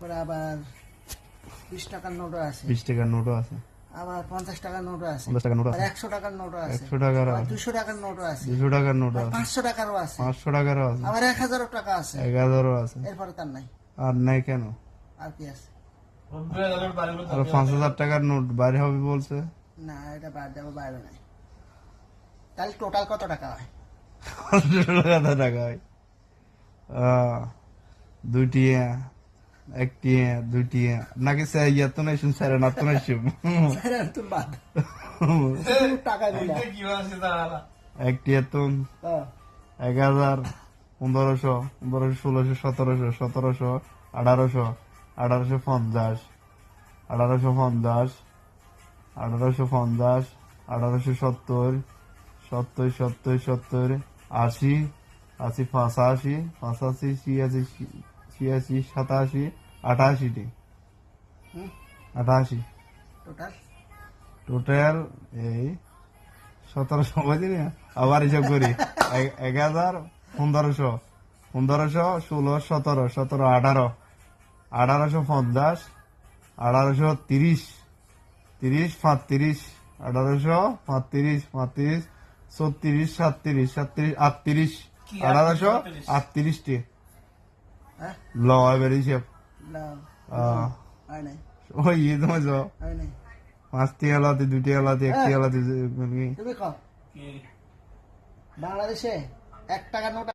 তারপরে আবার 20 টাকার নোটও আছে, 20 টাকার নোটও আছে, আবার 50 টাকার নোটও আছে, 50 টাকার নোট আর আছে, 100 টাকার নোটও আছে, 100 টাকার আবার আছে, 200 টাকার নোটও আছে, 200 টাকার নোট আছে, 500 টাকারও আছে, 500 টাকারও আছে, আবার 1000 টাকা আছে, 1000ও আছে। এরপরে তার নাই। আর নাই কেন? আর কি আছে? আর 5000 টাকার নোট বাইরে হবে বলছে। না, এটা বাদ দেবো, বাইরে নাই। তাহলে টোটাল কত টাকা হয়? 500 টাকা হয়। দুইটিয়া, একটিয়া, দুইটিয়া নাকি ইয়া তো নাই শুন স্যারে না তো নাই শুন স্যার, তুমি বাদ টাকা দিলে একটিয়া তো 1000, 1500, 1600, 1700, 1700, 1800, 1850, 1850, 1850, 1870, 70, 70, 70, 80, 80, 85, 85, 86, 86, 87, 88টি, 88 টোটাল টোটাল এই 1700 বুঝলি না? আবার হিসাব করি 1000, 1500, 1500, 16, 17, 17, 18, 1850, 1830, 30, 35, 1835, 35, 36, 37, 37, 38, 1838টি হ্যাঁ, ল এবার হিসাব হয় নাই, ওই তোমার হয় নাই। 5টি এলাতে, 2টি এলাতে, 1টি এলাতে তুমি কও বাংলাদেশে 1 টাকার নোট